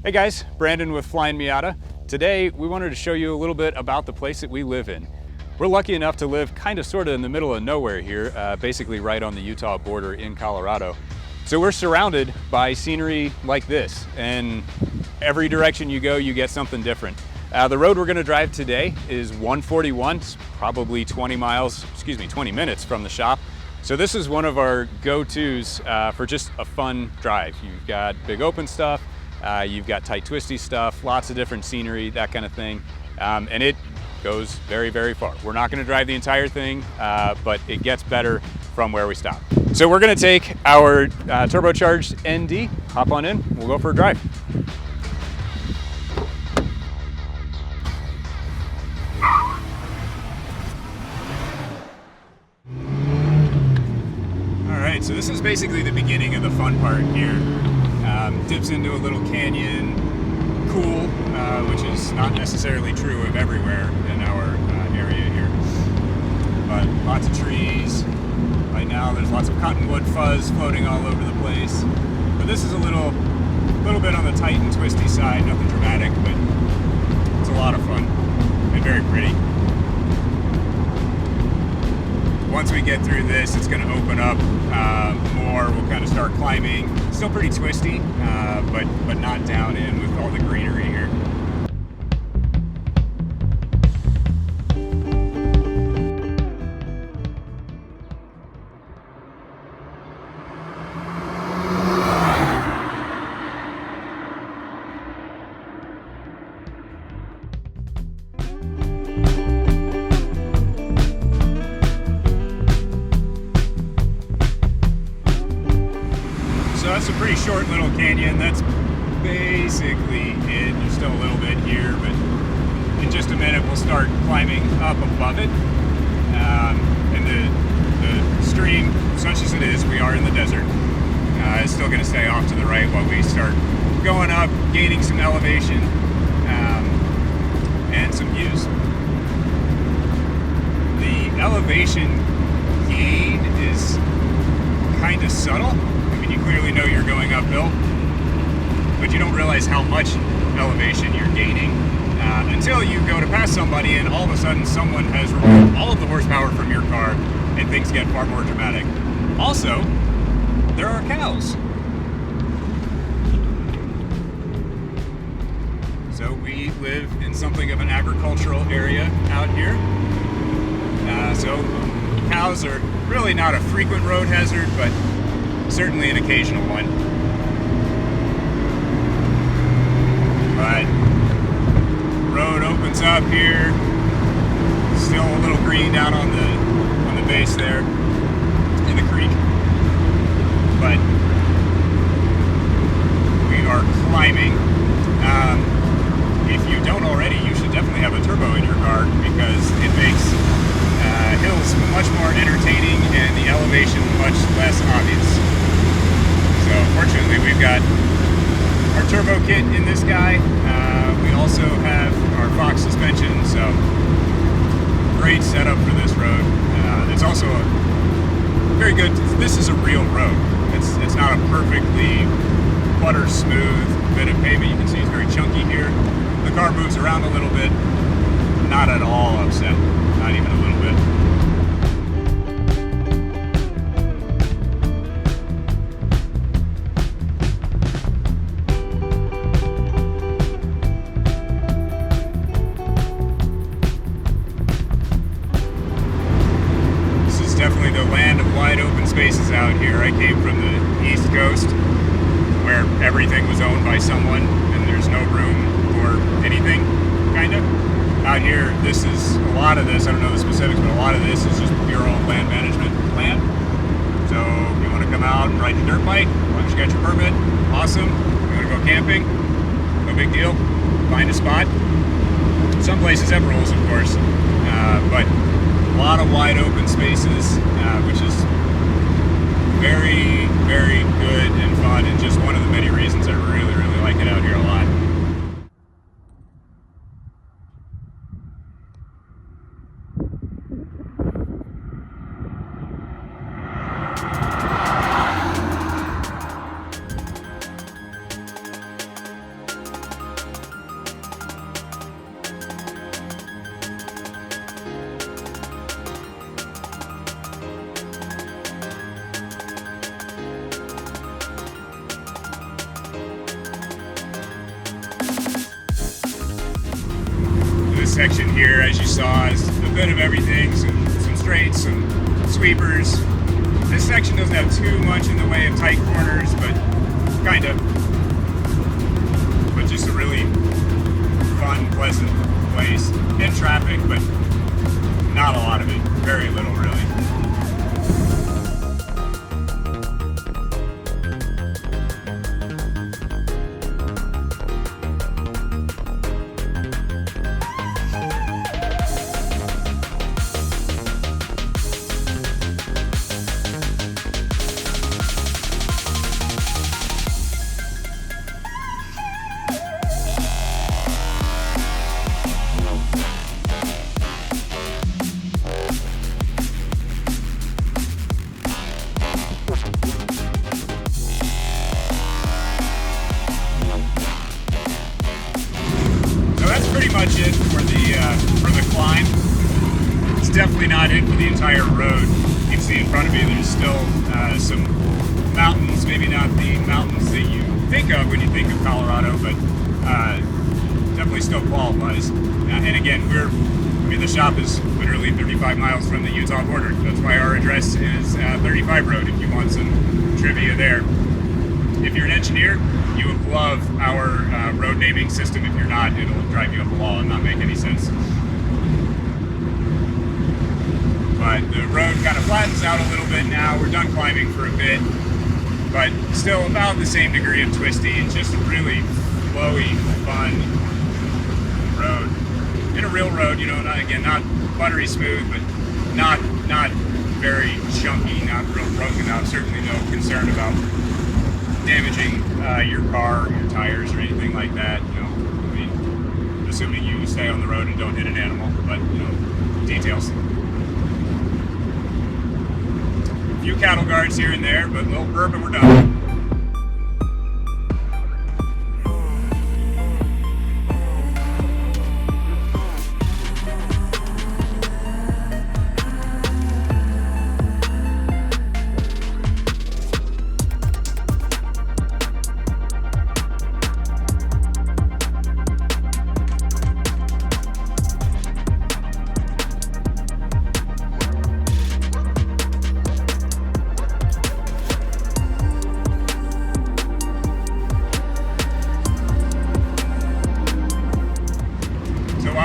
Hey guys, Brandon with Flyin Miata. Today we wanted to show you a little bit about the place that we live in. We're lucky enough to live kind of sort of in the middle of nowhere here, basically right on the Utah border in Colorado. So we're surrounded by scenery like this, and every direction you go you get something different. The road we're going to drive today is 141. It's probably 20 minutes from the shop. So this is one of our go-tos for just a fun drive. You've got big open stuff, you've got tight twisty stuff, lots of different scenery, that kind of thing. And it goes very, very far. We're not going to drive the entire thing, but it gets better from where we stop. So we're going to take our turbocharged ND, hop on in, we'll go for a drive. Alright, so this is basically the beginning of the fun part here. Dips into a little canyon, cool, which is not necessarily true of everywhere in our area here. But lots of trees. Right now there's lots of cottonwood fuzz floating all over the place. But this is a little bit on the tight and twisty side, nothing dramatic, but it's a lot of fun and very pretty. Once we get through this, it's going to open up more. We'll kind of start climbing. Still pretty twisty, but not down in with all the greenery here. So that's a pretty short little canyon. That's basically it. There's still a little bit here, but in just a minute we'll start climbing up above it. And the stream, such as it is, we are in the desert. It's still going to stay off to the right while we start going up, gaining some elevation and some views. The elevation gain is kind of subtle. You clearly know you're going uphill, but you don't realize how much elevation you're gaining until you go to pass somebody and all of a sudden someone has removed all of the horsepower from your car and things get far more dramatic. Also, there are cows. So we live in something of an agricultural area out here. So cows are really not a frequent road hazard, but certainly an occasional one. But road opens up here. Still a little green down on the base there in the creek. But we are climbing. If you don't already, you should definitely have a turbo in your car because it makes hills much more entertaining and the elevation much less obvious. So fortunately we've got our turbo kit in this guy. We also have our Fox suspension, so great setup for this road. It's also a very good, this is a real road. It's not a perfectly butter smooth bit of pavement. You can see it's very chunky here. The car moves around a little bit, not at all upset, not even a little bit. Definitely the land of wide open spaces out here. I came from the East Coast where everything was owned by someone and there's no room for anything, kind of. Out here, this is a lot of this, I don't know the specifics, but a lot of this is just pure old land management plan. So if you want to come out and ride your dirt bike, as long as you got your permit, awesome. You want to go camping, no big deal. Find a spot. Some places have rules, of course, but a lot of wide open spaces, which is very, very good and fun, and just one of the many reasons I really, really like it out here a lot. section here, as you saw, is a bit of everything, some straights, some sweepers. This section doesn't have too much in the way of tight corners, but kind of. But just a really fun, pleasant place. In traffic, but not a lot of it. Very little, really. Pretty much it for the climb. It's definitely not it for the entire road. You can see in front of me there's still some mountains, maybe not the mountains that you think of when you think of Colorado, but definitely still qualifies. And again, the shop is literally 35 miles from the Utah border. That's why our address is 35 Road, if you want some trivia there. If you're an engineer, you would love our road naming system. If you're not, it'll drive you up a wall and not make any sense. But the road kind of flattens out a little bit now. We're done climbing for a bit, but still about the same degree of twisty. Just a really flowy, fun road. And a real road, you know, not buttery smooth, but not very chunky, not real broken out. Certainly no concern about damaging your car, or your tires, or anything like that. You know, I mean, assuming you stay on the road and don't hit an animal, but you know, details. A few cattle guards here and there, but a little burp and we're done.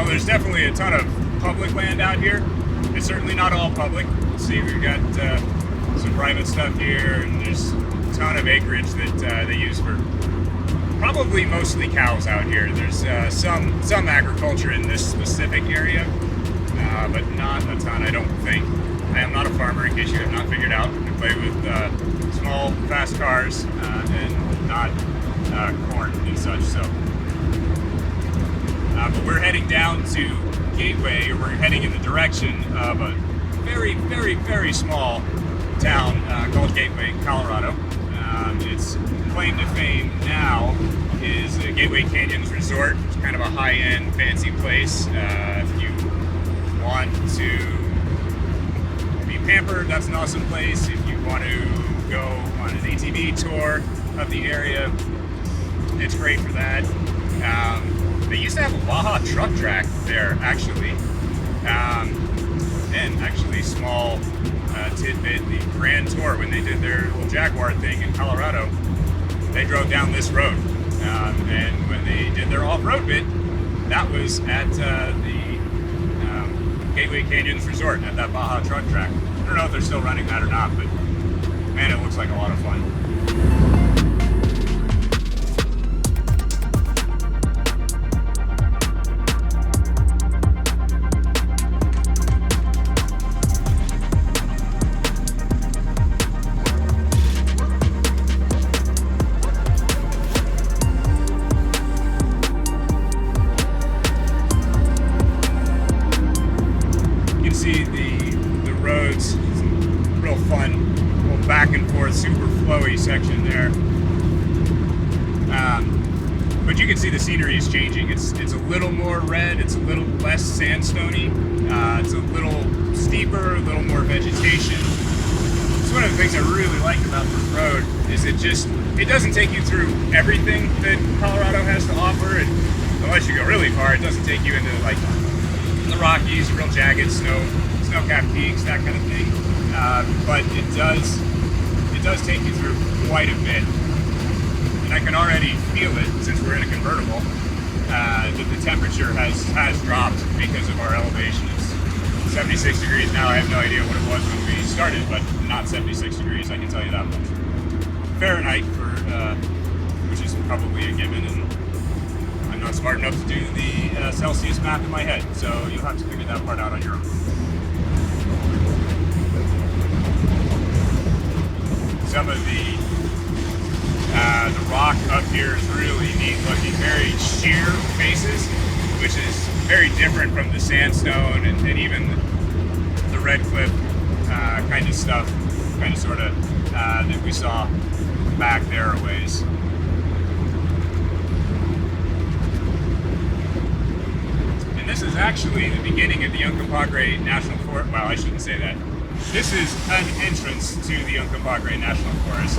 There's definitely a ton of public land out here. It's certainly not all public. See, we've got some private stuff here, and there's a ton of acreage that they use for probably mostly cows out here. There's some agriculture in this specific area, but not a ton, I don't think. I am not a farmer, in case you have not figured out. I play with small, fast cars and not corn and such. So. But we're heading down to Gateway, or we're heading in the direction of a very, very, very small town called Gateway, Colorado. Its claim to fame now is the Gateway Canyons Resort. It's kind of a high-end, fancy place. If you want to be pampered, that's an awesome place. If you want to go on an ATV tour of the area, it's great for that. They used to have a Baja truck track there, actually. And actually, small tidbit, the Grand Tour, when they did their little Jaguar thing in Colorado, they drove down this road. And when they did their off-road bit, that was at the Gateway Canyons Resort, at that Baja truck track. I don't know if they're still running that or not, but man, it looks like a lot of fun. See the roads, real fun, little back and forth, super flowy section there. But you can see the scenery is changing. It's a little more red, it's a little less sandstony, it's a little steeper, a little more vegetation. It's one of the things I really like about this road is it doesn't take you through everything that Colorado has to offer, and unless you go really far, it doesn't take you into like in the Rockies, real jagged snow-capped peaks, that kind of thing. But it does take you through quite a bit. And I can already feel it since we're in a convertible, that the temperature has dropped because of our elevation. It's 76 degrees now. I have no idea what it was when we started, but not 76 degrees, I can tell you that much. Fahrenheit, which is probably a given, and I'm not smart enough to do the Celsius math in my head, so you'll have to figure that part out on your own. Some of the rock up here is really neat looking, very sheer faces, which is very different from the sandstone and even the red cliff kind of stuff, that we saw back there a ways. And this is actually the beginning of the Uncompahgre National Forest. Well, I shouldn't say that. This is an entrance to the Uncompahgre National Forest.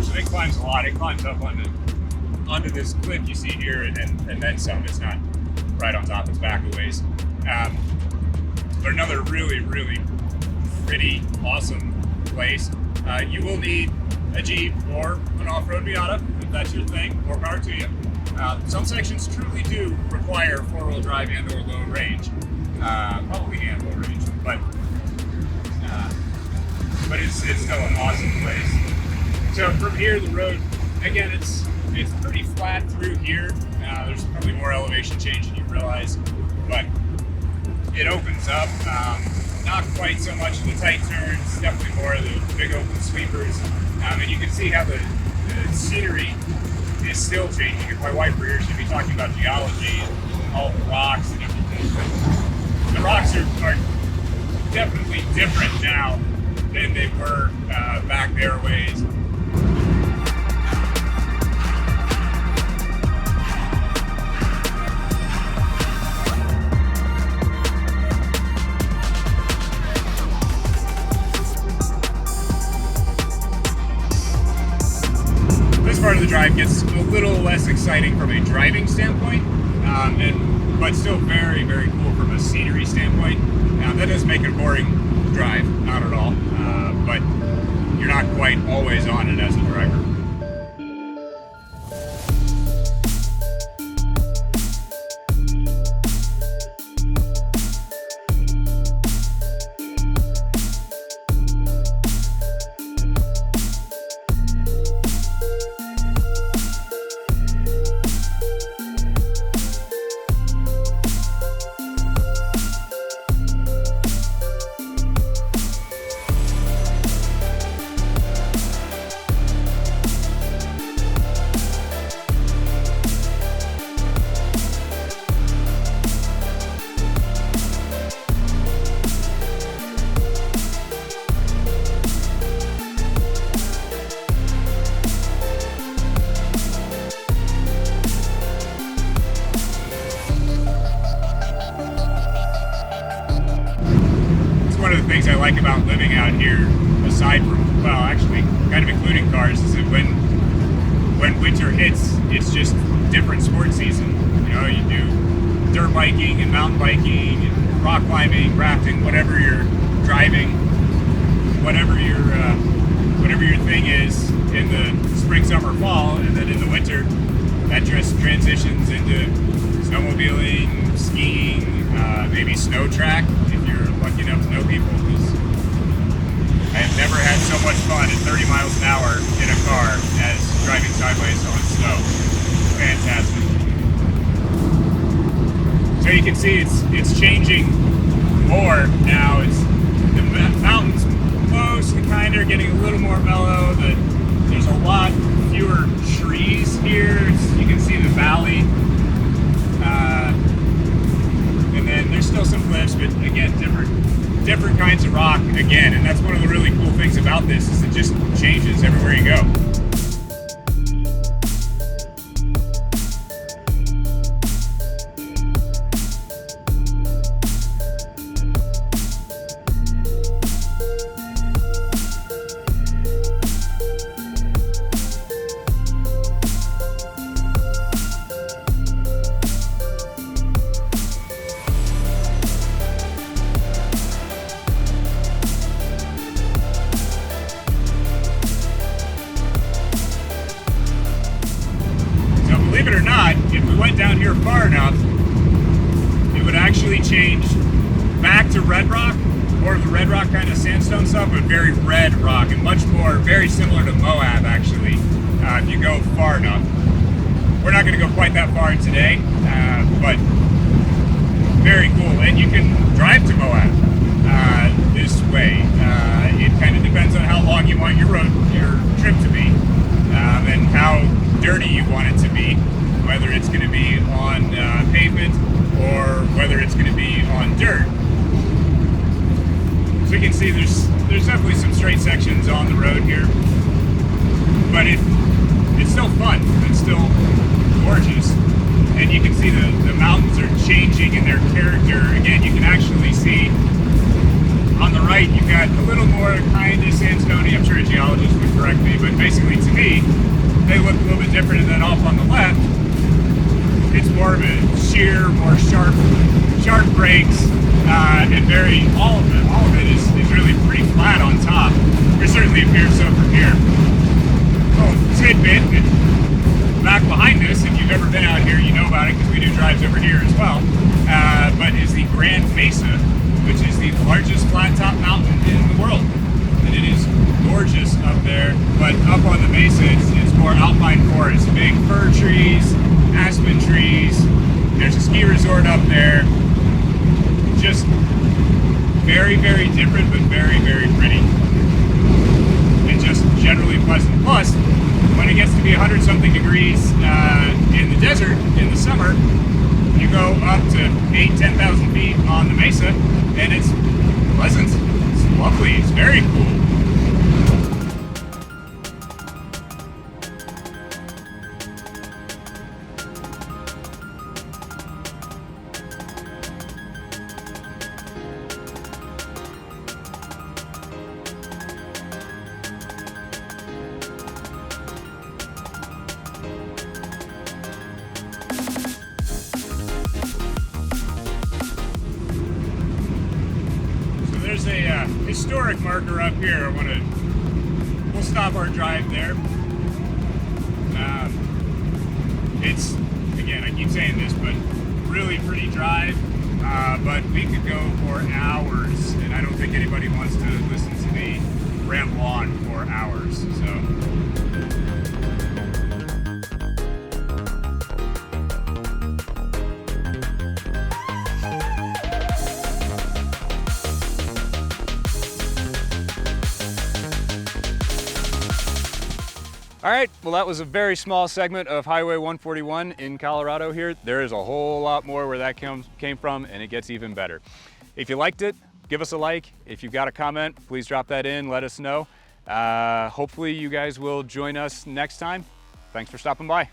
So it climbs a lot. It climbs up onto this cliff you see here, and then some. It's not right on top. It's back a ways. But another really, really pretty, awesome place. You will need a Jeep or an off-road Miata, if that's your thing. More power to you. Some sections truly do require four-wheel drive and or low range. Probably and low range, but it's still an awesome place. So from here, the road, again, it's pretty flat through here. There's probably more elevation change than you realize, but it opens up. Not quite so much of the tight turns, definitely more of the big open sweepers. And you can see how the scenery is still changing. If my wife were here, she'd be talking about geology and all the rocks and everything. But the rocks are definitely different now than they were back there ways. Part of the drive gets a little less exciting from a driving standpoint, but still very, very cool from a scenery standpoint. That doesn't make it a boring drive, not at all, but you're not quite always on it as a driver. One of the things I like about living out here, aside from, well, actually kind of including cars, is that when winter hits, it's just different sport season. You know, you do dirt biking and mountain biking and rock climbing, rafting, whatever you're driving, whatever your thing is in the spring, summer, fall, and then in the winter, that just transitions into snowmobiling, skiing, maybe snow track, if you're lucky enough to know people, because I have never had so much fun at 30 miles an hour in a car as driving sideways on snow. Fantastic. So you can see it's changing more now. The mountains mostly kind of getting a little more mellow. There's a lot fewer trees here. You can see the valley. And then there's still some cliffs, but again, different kinds of rock again. And that's one of the really cool things about this, is it just changes everywhere you go. really changed back to red rock, more of the red rock kind of sandstone stuff, but very red rock and much more, very similar to Moab actually, if you go far enough. We're not going to go quite that far today, but very cool. And you can drive to Moab this way. It kind of depends on how long you want your trip to be, and how dirty you want it to be, whether it's going to be on pavement or whether it's going to be on dirt. So you can see there's definitely some straight sections on the road here, but it's still fun. It's still gorgeous, and you can see the mountains are changing in their character. Again, you can actually see on the right you've got a little more kind of sandstone-y. I'm sure a geologist would correct me, but basically to me they look a little bit different. And then off on the left, it's more of a sheer, more sharp breaks, and all of it is really pretty flat on top. It certainly appears so from here. Oh, tidbit, back behind this, if you've ever been out here, you know about it because we do drives over here as well, but is the Grand Mesa, which is the largest flat top mountain in the world. And it is gorgeous up there, but up on the mesa it's more alpine forest, big fir trees, aspen trees. There's a ski resort up there. Just very, very different, but very, very pretty. And just generally pleasant. Plus, when it gets to be 100-something degrees in the desert in the summer, you go up to 8,000–10,000 feet on the mesa, and it's pleasant. It's lovely. It's very cool. There's a historic marker up here. We'll stop our drive there. It's, again, I keep saying this, but really pretty drive. But we could go for hours, and I don't think anybody wants to listen to me ramble on for hours. So. All right, well, that was a very small segment of Highway 141 in Colorado here. There is a whole lot more where that came from, and it gets even better. If you liked it, give us a like. If you've got a comment, please drop that in, let us know. Hopefully you guys will join us next time. Thanks for stopping by.